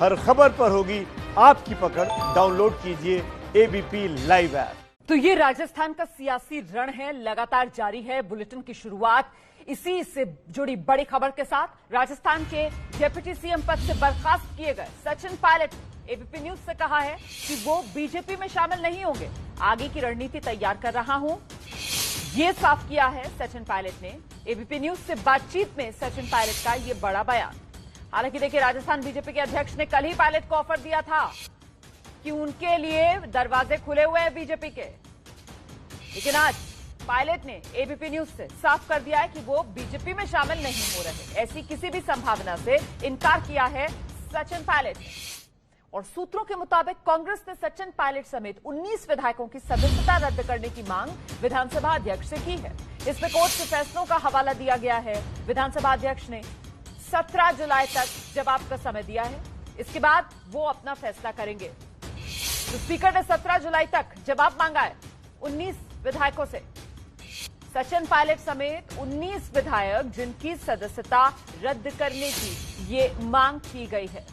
हर खबर पर होगी आपकी पकड़। डाउनलोड कीजिए एबीपी लाइव ऐप। तो ये राजस्थान का सियासी रण है, लगातार जारी है। बुलेटिन की शुरुआत इसी से जुड़ी बड़ी खबर के साथ। राजस्थान के डिप्टी सीएम पद से बर्खास्त किए गए सचिन पायलट एबीपी न्यूज से कहा है कि वो बीजेपी में शामिल नहीं होंगे, आगे की रणनीति तैयार कर रहा हूं, ये साफ किया है सचिन पायलट ने। एबीपी न्यूज से बातचीत में सचिन पायलट का ये बड़ा बयान। हालांकि देखिए, राजस्थान बीजेपी के अध्यक्ष ने कल ही पायलट को ऑफर दिया था कि उनके लिए दरवाजे खुले हुए हैं बीजेपी के, लेकिन आज पायलट ने एबीपी न्यूज से साफ कर दिया है कि वो बीजेपी में शामिल नहीं हो रहे। ऐसी किसी भी संभावना से इनकार किया है सचिन पायलट ने। और सूत्रों के मुताबिक कांग्रेस ने सचिन पायलट समेत 19 विधायकों की सदस्यता रद्द करने की मांग विधानसभा अध्यक्ष से की है। इसमें कोर्ट के फैसलों का हवाला दिया गया है। विधानसभा अध्यक्ष ने 17 जुलाई तक जवाब का समय दिया है, इसके बाद वो अपना फैसला करेंगे। तो स्पीकर ने 17 जुलाई तक जवाब मांगा है 19 विधायकों से। सचिन पायलट समेत 19 विधायक जिनकी सदस्यता रद्द करने की ये मांग की गई है।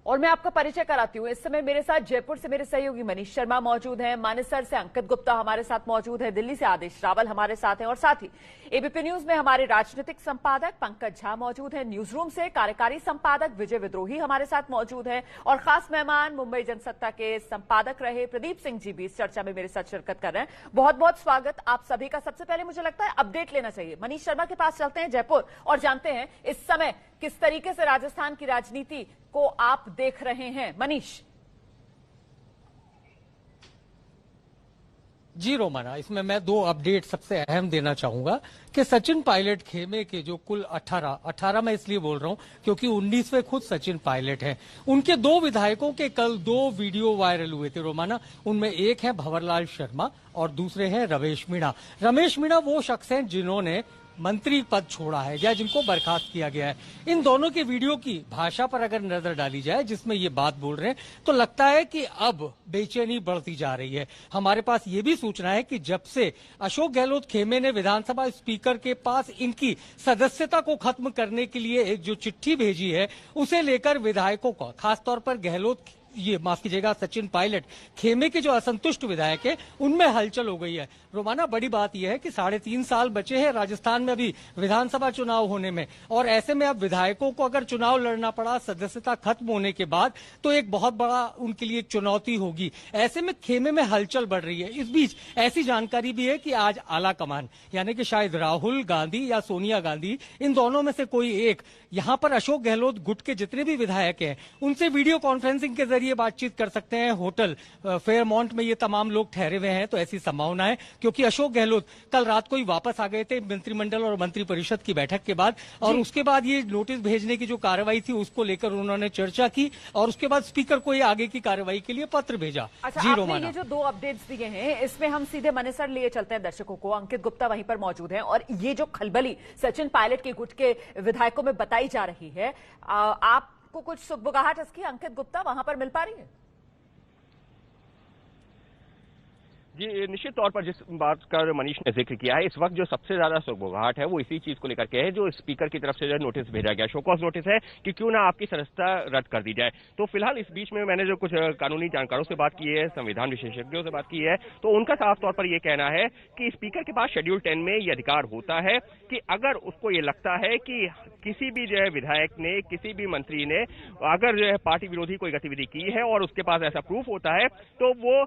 और मैं आपका परिचय कराती हूं। इस समय मेरे साथ जयपुर से मेरे सहयोगी मनीष शर्मा मौजूद हैं, मानेसर से अंकित गुप्ता हमारे साथ मौजूद है, दिल्ली से आदेश रावल हमारे साथ हैं, और साथ ही एबीपी न्यूज में हमारे राजनीतिक संपादक पंकज झा मौजूद हैं। न्यूज रूम से कार्यकारी संपादक विजय विद्रोही हमारे साथ मौजूद हैं, और खास मेहमान मुंबई जनसत्ता के संपादक रहे प्रदीप सिंह जी भी इस चर्चा में मेरे साथ शिरकत कर रहे हैं। बहुत बहुत स्वागत आप सभी का। सबसे पहले मुझे लगता है अपडेट लेना चाहिए। मनीष शर्मा के पास चलते हैं जयपुर और जानते हैं इस समय किस तरीके से राजस्थान की राजनीति को आप देख रहे हैं। मनीष। जी रोमाना, इसमें मैं 2 अपडेट सबसे अहम देना चाहूंगा कि सचिन पायलट खेमे के जो कुल 18 मैं इसलिए बोल रहा हूं क्योंकि 19वें खुद सचिन पायलट हैं। उनके 2 विधायकों के कल 2 वीडियो वायरल हुए थे रोमाना। उनमें एक है भंवरलाल शर्मा और दूसरे हैं रमेश मीणा। रमेश मीणा वो शख्स हैं जिन्होंने मंत्री पद छोड़ा है या जिनको बर्खास्त किया गया है। इन दोनों के वीडियो की भाषा पर अगर नजर डाली जाए जिसमें ये बात बोल रहे हैं, तो लगता है कि अब बेचैनी बढ़ती जा रही है। हमारे पास ये भी सूचना है कि जब से अशोक गहलोत खेमे ने विधानसभा स्पीकर के पास इनकी सदस्यता को खत्म करने के लिए एक जो चिट्ठी भेजी है, उसे लेकर विधायकों को, खासतौर पर गहलोत माफ कीजिएगा सचिन पायलट खेमे के जो असंतुष्ट विधायक है, उनमें हलचल हो गई है। रोमाना, बड़ी बात यह है कि 3.5 साल बचे हैं राजस्थान में अभी विधानसभा चुनाव होने में, और ऐसे में अब विधायकों को अगर चुनाव लड़ना पड़ा सदस्यता खत्म होने के बाद, तो एक बहुत बड़ा उनके लिए चुनौती होगी। ऐसे में खेमे में हलचल बढ़ रही है। इस बीच ऐसी जानकारी भी है कि आज आला कमान यानी कि शायद राहुल गांधी या सोनिया गांधी, इन दोनों में से कोई एक यहां पर अशोक गहलोत गुट के जितने भी विधायक हैं उनसे वीडियो कॉन्फ्रेंसिंग के ये बातचीत कर सकते हैं। होटल फेयरमाउंट में ये तमाम लोग ठहरे हुए हैं, तो ऐसी संभावना है क्योंकि अशोक गहलोत कल रात को ही वापस आ गए थे मंत्रिमंडल और मंत्रिपरिषद की बैठक के बाद, और उसके बाद ये नोटिस भेजने की जो कार्रवाई थी उसको लेकर उन्होंने चर्चा की, और उसके बाद स्पीकर को ये आगे की कार्रवाई के लिए पत्र भेजा। अच्छा, जी रोमाना, ये जो 2 अपडेट्स दिए हैं इसमें हम सीधे मानेसर लिए चलते हैं दर्शकों को। अंकित गुप्ता वहीं पर मौजूद है, और ये जो खलबली सचिन पायलट के गुट के विधायकों में बताई जा रही है, आपको कुछ सुगबुगाहट इसकी अंकित गुप्ता वहां पर मिल पा रही है? जी, निश्चित तौर पर जिस बात का मनीष ने जिक्र किया है, इस वक्त जो सबसे ज्यादा सुगबुगाहट है वो इसी चीज को लेकर के है जो स्पीकर की तरफ से जो नोटिस भेजा गया, शोकॉज नोटिस है कि क्यों ना आपकी सदस्यता रद्द कर दी जाए। तो फिलहाल इस बीच में मैंने जो कुछ कानूनी जानकारों से बात की है, संविधान विशेषज्ञों से बात की है, तो उनका साफ तौर पर यह कहना है कि स्पीकर के पास शेड्यूल 10 में यह अधिकार होता है कि अगर उसको ये लगता है कि किसी भी जो है विधायक ने, किसी भी मंत्री ने अगर जो है पार्टी विरोधी कोई गतिविधि की है और उसके पास ऐसा प्रूफ होता है, तो वो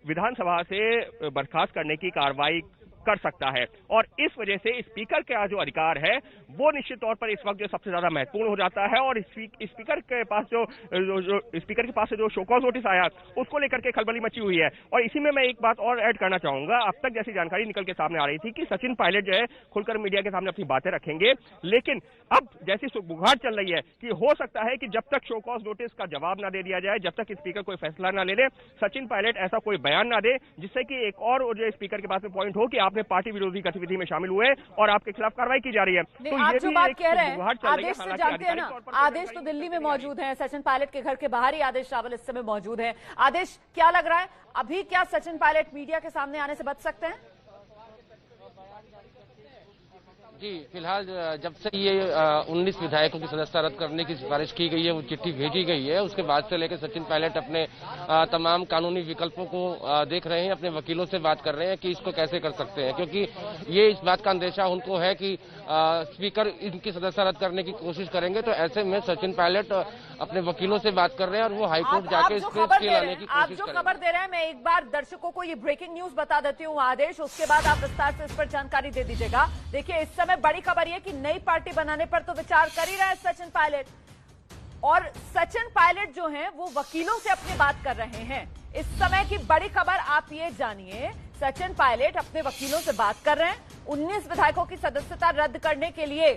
विधानसभा से बर्खास्त करने की कार्रवाई कर सकता है। और इस वजह से स्पीकर का जो अधिकार है वो निश्चित तौर पर इस वक्त जो सबसे ज्यादा महत्वपूर्ण हो जाता है। और स्पीकर के पास स्पीकर के पास से जो शोकॉज नोटिस आया उसको लेकर के खलबली मची हुई है। और इसी में मैं एक बात और ऐड करना चाहूंगा। अब तक जैसी जानकारी निकल के सामने आ रही थी कि सचिन पायलट जो है खुलकर मीडिया के सामने अपनी बातें रखेंगे, लेकिन अब जैसी सुगबुगाहट चल रही है कि हो सकता है कि जब तक शोकॉज नोटिस का जवाब ना दे दिया जाए, जब तक स्पीकर कोई फैसला ना ले ले, सचिन पायलट ऐसा कोई बयान ना दे जिससे कि एक और जो स्पीकर के पास में पॉइंट हो कि आपने पार्टी विरोधी गतिविधि में शामिल हुए और आपके खिलाफ कार्रवाई की जा रही है। तो आप जो बात कह रहे हैं आदेश से जानते हैं ना, आदेश तो दिल्ली में मौजूद है, सचिन पायलट के घर के बाहर ही आदेश रावल इस समय मौजूद है। आदेश, क्या लग रहा है अभी क्या सचिन पायलट मीडिया के सामने आने से बच सकते हैं? जी, फिलहाल जब से ये 19 विधायकों की सदस्यता रद्द करने की सिफारिश की गई है, वो चिट्ठी भेजी गई है, उसके बाद से लेकर सचिन पायलट अपने तमाम कानूनी विकल्पों को देख रहे हैं, अपने वकीलों से बात कर रहे हैं कि इसको कैसे कर सकते हैं, क्योंकि ये इस बात का अंदेशा उनको है कि स्पीकर इनकी सदस्यता रद्द करने की कोशिश करेंगे। तो ऐसे में सचिन पायलट अपने वकीलों से बात कर रहे हैं और वो हाईकोर्ट जाके इस पे स्टे लाने की कोशिश करेंगे। आप जो खबर दे रहे हैं, मैं एक बार दर्शकों को ये ब्रेकिंग न्यूज बता देती हूँ आदेश, उसके बाद आप विस्तार से इस पर जानकारी दे दीजिएगा। देखिए, इस समय बड़ी खबर यह कि नई पार्टी बनाने पर तो विचार कर ही रहे हैं सचिन पायलट, और सचिन पायलट जो हैं वो वकीलों से अपनी बात कर रहे हैं। इस समय की बड़ी खबर आप ये जानिए, सचिन पायलट अपने वकीलों से बात कर रहे हैं। 19 विधायकों की सदस्यता रद्द करने के लिए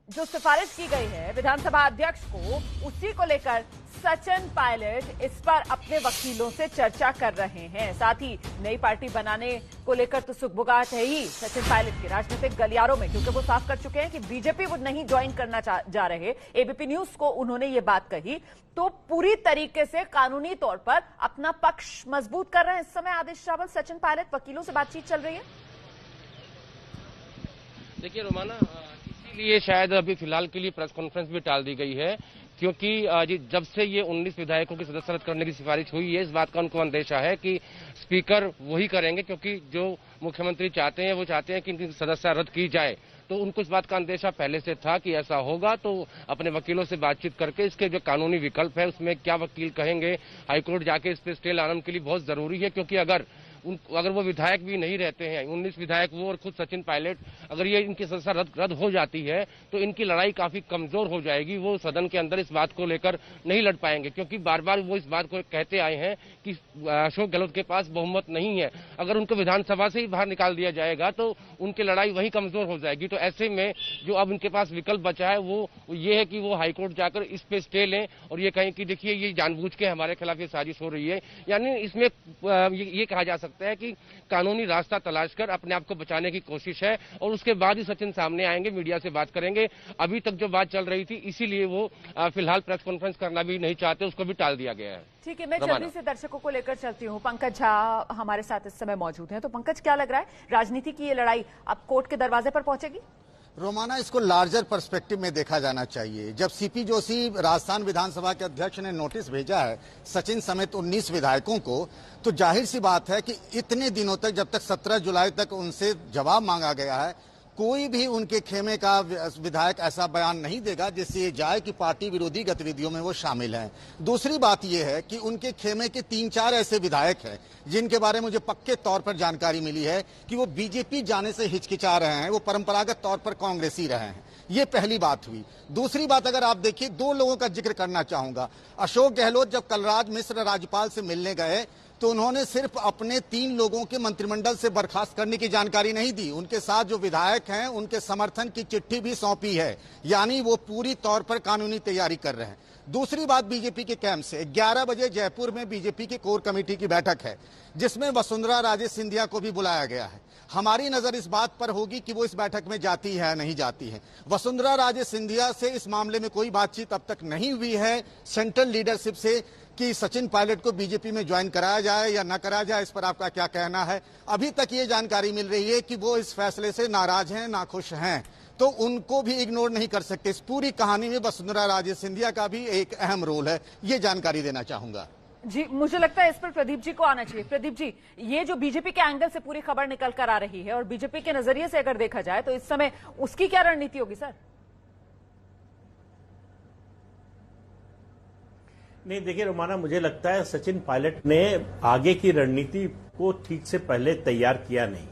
जो सिफारिश की गई है विधानसभा अध्यक्ष को, उसी को लेकर सचिन पायलट इस पर अपने वकीलों से चर्चा कर रहे हैं। साथ ही नई पार्टी बनाने को लेकर तो सुगबुगाहट है ही सचिन पायलट के राजनीतिक गलियारों में, क्योंकि वो साफ कर चुके हैं कि बीजेपी वो नहीं ज्वाइन करना जा रहे। एबीपी न्यूज को उन्होंने ये बात कही, तो पूरी तरीके से कानूनी तौर पर अपना पक्ष मजबूत कर रहे हैं इस समय आदेश रावल। सचिन पायलट वकीलों से बातचीत चल रही है। देखिए रोमाना, इसीलिए शायद अभी फिलहाल के लिए प्रेस कॉन्फ्रेंस भी टाल दी गई है, क्योंकि जब से ये 19 विधायकों की सदस्यता रद्द करने की सिफारिश हुई है, इस बात का उनको अंदेशा है कि स्पीकर वही करेंगे, क्योंकि जो मुख्यमंत्री चाहते हैं वो चाहते हैं कि इनकी सदस्यता रद्द की जाए। तो उनको इस बात का अंदेशा पहले से था कि ऐसा होगा, तो अपने वकीलों से बातचीत करके इसके जो कानूनी विकल्प है उसमें क्या वकील कहेंगे, हाईकोर्ट जाके इस पे स्टे लाना के लिए बहुत जरूरी है। क्योंकि अगर वो विधायक भी नहीं रहते हैं, 19 विधायक वो और खुद सचिन पायलट, अगर ये इनकी सदस्यता रद्द हो जाती है तो इनकी लड़ाई काफी कमजोर हो जाएगी। वो सदन के अंदर इस बात को लेकर नहीं लड़ पाएंगे, क्योंकि बार बार वो इस बात को कहते आए हैं कि अशोक गहलोत के पास बहुमत नहीं है। अगर उनको विधानसभा से ही बाहर निकाल दिया जाएगा तो उनकी लड़ाई वही कमजोर हो जाएगी। तो ऐसे में जो अब उनके पास विकल्प बचा है वो ये है कि वो हाईकोर्ट जाकर इस पे स्टे लें और ये कहें कि देखिए ये जानबूझ के हमारे खिलाफ ये साजिश हो रही है। यानी इसमें ये कहा जा सकता है कि कानूनी रास्ता तलाश कर अपने आप को बचाने की कोशिश है, और उसके बाद ही सचिन सामने आएंगे, मीडिया से बात करेंगे। अभी तक जो बात चल रही थी, इसीलिए वो फिलहाल प्रेस कॉन्फ्रेंस करना भी नहीं चाहते, उसको भी टाल दिया गया है। ठीक है, मैं जल्दी से दर्शकों को लेकर चलती हूँ। पंकज झा हमारे साथ इस समय मौजूद हैं। तो पंकज, क्या लग रहा है, राजनीति की ये लड़ाई अब कोर्ट के दरवाजे पर पहुंचेगी? रोमाना, इसको लार्जर पर्सपेक्टिव में देखा जाना चाहिए। जब सीपी जोशी राजस्थान विधानसभा के अध्यक्ष ने नोटिस भेजा है सचिन समेत 19 विधायकों को, तो जाहिर सी बात है कि इतने दिनों तक, जब तक 17 जुलाई तक उनसे जवाब मांगा गया है, कोई भी उनके खेमे का विधायक ऐसा बयान नहीं देगा जिससे ये जाए कि पार्टी विरोधी गतिविधियों में वो शामिल हैं। दूसरी बात ये है कि उनके खेमे के 3-4 ऐसे विधायक हैं जिनके बारे में मुझे पक्के तौर पर जानकारी मिली है कि वो बीजेपी जाने से हिचकिचा रहे हैं, वो परंपरागत तौर पर कांग्रेसी रहे हैं। ये पहली बात हुई। दूसरी बात, अगर आप देखिए, 2 लोगों का जिक्र करना चाहूंगा। अशोक गहलोत जब कलराज मिश्र राज्यपाल से मिलने गए तो उन्होंने सिर्फ अपने 3 लोगों के मंत्रिमंडल से बर्खास्त करने की जानकारी नहीं दी, उनके साथ जो विधायक हैं उनके समर्थन की चिट्ठी भी सौंपी है। यानी वो पूरी तौर पर कानूनी तैयारी कर रहे हैं। दूसरी बात, बीजेपी के कैंप से 11 बजे जयपुर में बीजेपी की कोर कमेटी की बैठक है, जिसमें वसुंधरा राजे सिंधिया को भी बुलाया गया है। हमारी नजर इस बात पर होगी कि वो इस बैठक में जाती है या नहीं जाती है। वसुंधरा राजे सिंधिया से इस मामले में कोई बातचीत अब तक नहीं हुई है सेंट्रल लीडरशिप से कि सचिन पायलट को बीजेपी में ज्वाइन कराया जाए या न कराया जाए। इस पर आपका क्या कहना है? अभी तक ये जानकारी मिल रही है कि वो इस फैसले से नाराज हैं, नाखुश हैं, तो उनको भी इग्नोर नहीं कर सकते। इस पूरी कहानी में वसुंधरा राजे सिंधिया का भी एक अहम रोल है, ये जानकारी देना चाहूंगा। जी, मुझे लगता है इस पर प्रदीप जी को आना चाहिए। प्रदीप जी, ये जो बीजेपी के एंगल से पूरी खबर निकल कर आ रही है और बीजेपी के नजरिए से अगर देखा जाए तो इस समय उसकी क्या रणनीति होगी सर? नहीं, देखिए रोमाना, मुझे लगता है सचिन पायलट ने आगे की रणनीति को ठीक से पहले तैयार किया नहीं।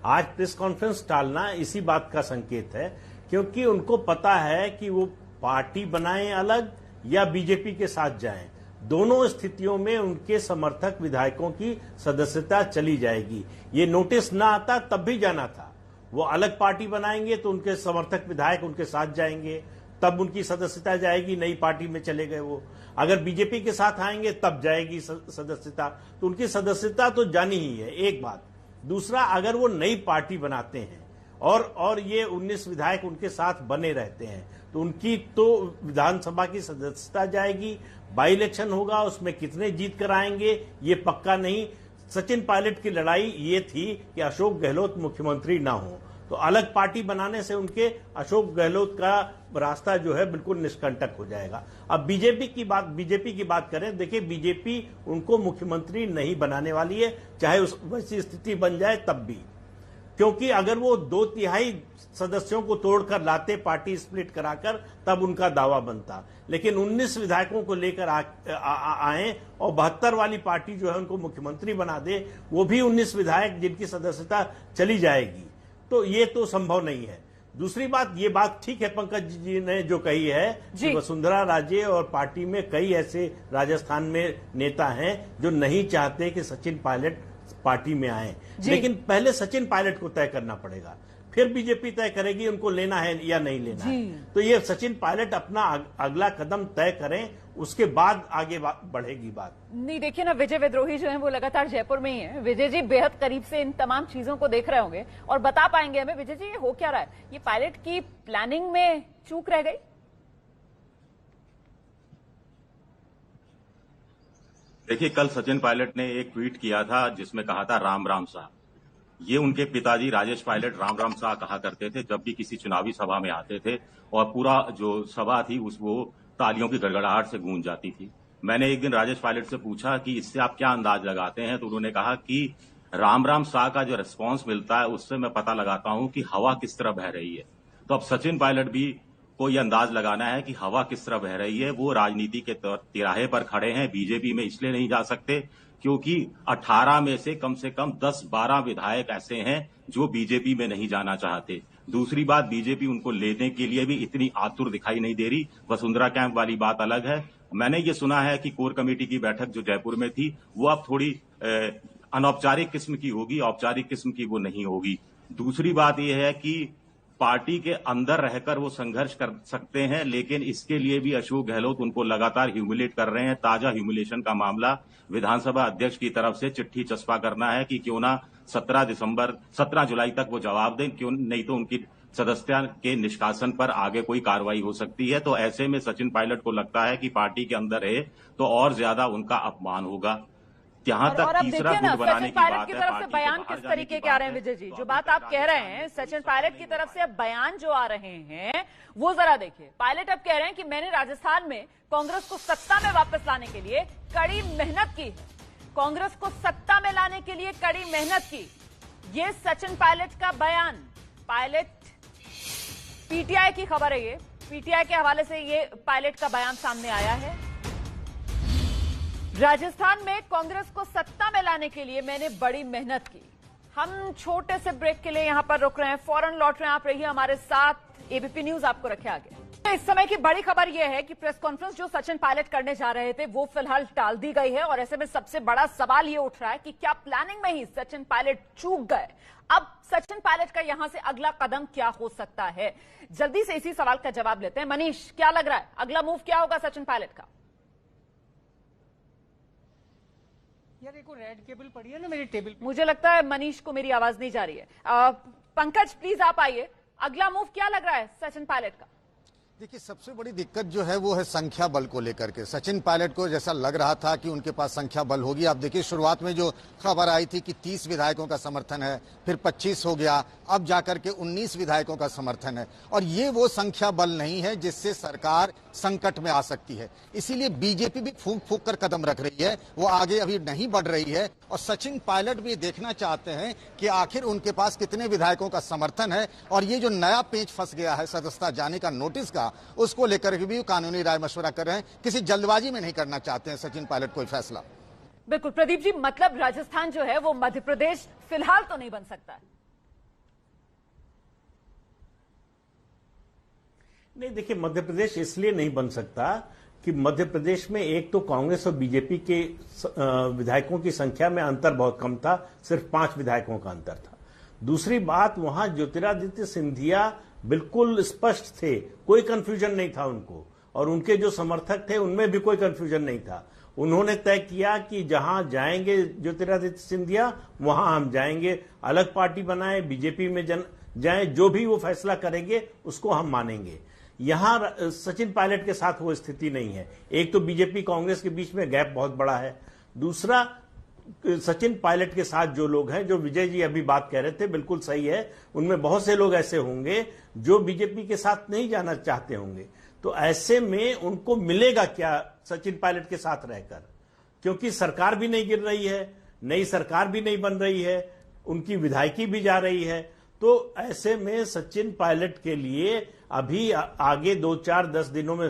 आज प्रेस कॉन्फ्रेंस टालना इसी बात का संकेत है, क्योंकि उनको पता है कि वो पार्टी बनाएं अलग या बीजेपी के साथ जाएं, दोनों स्थितियों में उनके समर्थक विधायकों की सदस्यता चली जाएगी। ये नोटिस ना आता तब भी जाना था। वो अलग पार्टी बनाएंगे तो उनके समर्थक विधायक उनके साथ जाएंगे, तब उनकी सदस्यता जाएगी, नई पार्टी में चले गए वो। अगर बीजेपी के साथ आएंगे तब जाएगी सदस्यता, तो उनकी सदस्यता तो जानी ही है, एक बात। दूसरा, अगर वो नई पार्टी बनाते हैं और ये 19 विधायक उनके साथ बने रहते हैं तो उनकी तो विधानसभा की सदस्यता जाएगी। बाई इलेक्शन होगा, उसमें कितने जीत कर आएंगे ये पक्का नहीं। सचिन पायलट की लड़ाई ये थी कि अशोक गहलोत मुख्यमंत्री ना हो, तो तो अलग पार्टी बनाने से उनके अशोक गहलोत का रास्ता जो है बिल्कुल निष्कंटक हो जाएगा। अब बीजेपी की बात करें, देखिए बीजेपी उनको मुख्यमंत्री नहीं बनाने वाली है, चाहे उस वैसी स्थिति बन जाए तब भी, क्योंकि अगर वो 2/3 सदस्यों को तोड़कर लाते पार्टी स्प्लिट कराकर तब उनका दावा बनता, लेकिन 19 विधायकों को लेकर आए और 72 वाली पार्टी जो है उनको मुख्यमंत्री बना दे, वो भी 19 विधायक जिनकी सदस्यता चली जाएगी, तो ये तो संभव नहीं है। दूसरी बात, ये बात ठीक है पंकज जी ने जो कही है कि वसुंधरा राजे और पार्टी में कई ऐसे राजस्थान में नेता हैं जो नहीं चाहते कि सचिन पायलट पार्टी में आए, लेकिन पहले सचिन पायलट को तय करना पड़ेगा, फिर बीजेपी तय करेगी उनको लेना है या नहीं लेना है। तो ये सचिन पायलट अपना अगला कदम तय करें, उसके बाद आगे बढ़ेगी बात। नहीं, देखिए ना, विजय विद्रोही जो है वो लगातार जयपुर में ही है। विजय जी बेहद करीब से इन तमाम चीजों को देख रहे होंगे और बता पाएंगे हमें, विजय जी ये हो क्या रहा है? ये पायलट की प्लानिंग में चूक रह गई? देखिए, कल सचिन पायलट ने एक ट्वीट किया था जिसमें कहा था राम राम साहब। ये उनके पिताजी राजेश पायलट राम राम साहब कहा करते थे जब भी किसी चुनावी सभा में आते थे, और पूरा जो सभा थी वो तालियों की गड़गड़ाहट से गूंज जाती थी। मैंने एक दिन राजेश पायलट से पूछा कि इससे आप क्या अंदाज लगाते हैं, तो उन्होंने कहा कि राम राम साह का जो रिस्पांस मिलता है उससे मैं पता लगाता हूं कि हवा किस तरह बह रही है। तो अब सचिन पायलट भी को यह अंदाज लगाना है कि हवा किस तरह बह रही है। वो राजनीति के तिराहे पर खड़े हैं, बीजेपी में इसलिए नहीं जा सकते क्योंकि 18 में से कम 10-12 विधायक ऐसे हैं जो बीजेपी में नहीं जाना चाहते। दूसरी बात, बीजेपी उनको लेने के लिए भी इतनी आतुर दिखाई नहीं दे रही। वसुंधरा कैंप वाली बात अलग है। मैंने ये सुना है कि कोर कमेटी की बैठक जो जयपुर में थी वो अब थोड़ी अनौपचारिक किस्म की होगी, औपचारिक किस्म की वो नहीं होगी। दूसरी बात यह है कि पार्टी के अंदर रहकर वो संघर्ष कर सकते हैं, लेकिन इसके लिए भी अशोक गहलोत उनको लगातार ह्यूमिलेट कर रहे हैं। ताजा ह्यूमिलेशन का मामला विधानसभा अध्यक्ष की तरफ से चिट्ठी चस्पा करना है कि क्यों ना 17 जुलाई तक वो जवाब दें, क्यों नहीं तो उनकी सदस्यता के निष्कासन पर आगे कोई कार्रवाई हो सकती है। तो ऐसे में सचिन पायलट को लगता है कि पार्टी के अंदर है तो और ज्यादा उनका अपमान होगा। जहां तक तीसरा गुट बनाने की बात की तरफ से बयान किस तरीके के आ रहे हैं विजय जी, जो बात आप कह रहे हैं सचिन पायलट की तरफ से बयान जो आ रहे हैं वो जरा देखिए। पायलट अब कह रहे हैं कि मैंने राजस्थान में कांग्रेस को सत्ता में वापस लाने के लिए कड़ी मेहनत की, कांग्रेस को सत्ता में लाने के लिए कड़ी मेहनत की। ये सचिन पायलट का बयान, पायलट पीटीआई की खबर है, ये पीटीआई के हवाले से ये पायलट का बयान सामने आया है। राजस्थान में कांग्रेस को सत्ता में लाने के लिए मैंने बड़ी मेहनत की। हम छोटे से ब्रेक के लिए यहां पर रुक रहे हैं, फौरन लौट रहे हैं, आप रहिए हमारे साथ। एबीपी न्यूज आपको रखे आगे। इस समय की बड़ी खबर यह है कि प्रेस कॉन्फ्रेंस जो सचिन पायलट करने जा रहे थे वो फिलहाल टाल दी गई है, और ऐसे में सबसे बड़ा सवाल ये उठ रहा है कि क्या प्लानिंग में ही सचिन पायलट चूक गए? अब सचिन पायलट का यहां से अगला कदम क्या हो सकता है? जल्दी से इसी सवाल का जवाब लेते हैं। मनीष, क्या लग रहा है अगला मूव क्या होगा सचिन पायलट का? यार देखो, रेड केबल पड़ी है ना मेरी टेबल। मुझे लगता है मनीष को मेरी आवाज नहीं जा रही है। पंकज प्लीज आप आइए, अगला मूव क्या लग रहा है सचिन पायलट का? देखिए, सबसे बड़ी दिक्कत जो है वो है संख्या बल को लेकर के। सचिन पायलट को जैसा लग रहा था कि उनके पास संख्या बल होगी। आप देखिए, शुरुआत में जो खबर आई थी कि 30 विधायकों का समर्थन है, फिर 25 हो गया, अब जाकर के 19 विधायकों का समर्थन है, और ये वो संख्या बल नहीं है जिससे सरकार संकट में आ सकती है। इसीलिए बीजेपी भी फूंक फूंक कर कदम रख रही है, वो आगे अभी नहीं बढ़ रही है, और सचिन पायलट भी देखना चाहते हैं कि आखिर उनके पास कितने विधायकों का समर्थन है। और ये जो नया पेच फंस गया है सदस्यता जाने का नोटिस का, उसको लेकर के भी कानूनी राय मशवरा कर रहे हैं। किसी जल्दबाजी में नहीं करना चाहते हैं सचिन पायलट कोई फैसला। बिल्कुल प्रदीप जी, मतलब राजस्थान जो है वो मध्य प्रदेश फिलहाल तो नहीं बन सकता है। नहीं, देखिए, मध्य प्रदेश इसलिए नहीं बन सकता कि मध्य प्रदेश में एक तो कांग्रेस और बीजेपी के विधायकों की संख्या में अंतर बहुत कम था, सिर्फ 5 विधायकों का अंतर था। दूसरी बात, वहां ज्योतिरादित्य सिंधिया बिल्कुल स्पष्ट थे, कोई कंफ्यूजन नहीं था उनको, और उनके जो समर्थक थे उनमें भी कोई कंफ्यूजन नहीं था। उन्होंने तय किया कि जहां जाएंगे ज्योतिरादित्य सिंधिया वहां हम जाएंगे, अलग पार्टी बनाए, बीजेपी में जाए, जो भी वो फैसला करेंगे उसको हम मानेंगे। यहां सचिन पायलट के साथ वो स्थिति नहीं है। एक तो बीजेपी कांग्रेस के बीच में गैप बहुत बड़ा है, दूसरा सचिन पायलट के साथ जो लोग हैं, जो विजय जी अभी बात कह रहे थे, बिल्कुल सही है, उनमें बहुत से लोग ऐसे होंगे जो बीजेपी के साथ नहीं जाना चाहते होंगे। तो ऐसे में उनको मिलेगा क्या सचिन पायलट के साथ रहकर, क्योंकि सरकार भी नहीं गिर रही है, नई सरकार भी नहीं बन रही है, उनकी विधायकी भी जा रही है। तो ऐसे में सचिन पायलट के लिए अभी आगे 2-4-10 दिनों में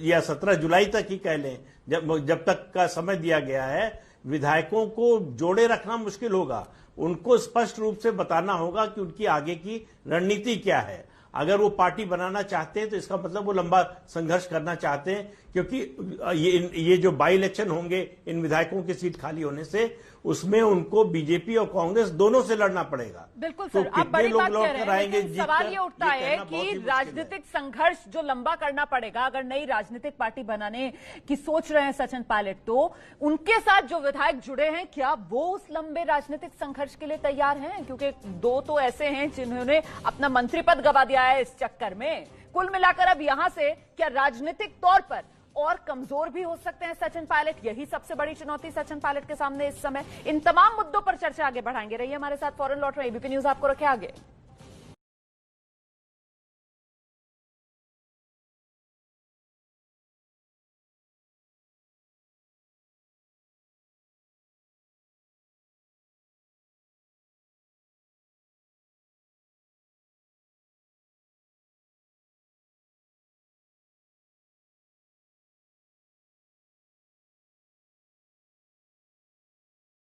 या 17 जुलाई तक ही कह लें, जब तक का समय दिया गया है, विधायकों को जोड़े रखना मुश्किल होगा। उनको स्पष्ट रूप से बताना होगा कि उनकी आगे की रणनीति क्या है। अगर वो पार्टी बनाना चाहते हैं तो इसका मतलब वो लंबा संघर्ष करना चाहते हैं, क्योंकि ये जो बाई इलेक्शन होंगे इन विधायकों की सीट खाली होने से, उसमें उनको बीजेपी और कांग्रेस दोनों से लड़ना पड़ेगा। बिल्कुल सर, आप बड़ी बात कह रहे हैं, लेकिन सवाल ये उठता है कि राजनीतिक संघर्ष जो लंबा करना पड़ेगा, अगर नई राजनीतिक पार्टी बनाने की सोच रहे हैं सचिन पायलट, तो उनके साथ जो विधायक जुड़े हैं, क्या वो उस लंबे राजनीतिक संघर्ष के लिए तैयार हैं? क्योंकि 2 तो ऐसे हैं जिन्होंने अपना मंत्री पद गवा दिया है इस चक्कर में। कुल मिलाकर अब यहां से क्या राजनीतिक तौर पर और कमजोर भी हो सकते हैं सचिन पायलट? यही सबसे बड़ी चुनौती सचिन पायलट के सामने इस समय। इन तमाम मुद्दों पर चर्चा आगे बढ़ाएंगे। रहिए हमारे साथ, फौरन लौट रहे एबीपी न्यूज आपको रखे आगे।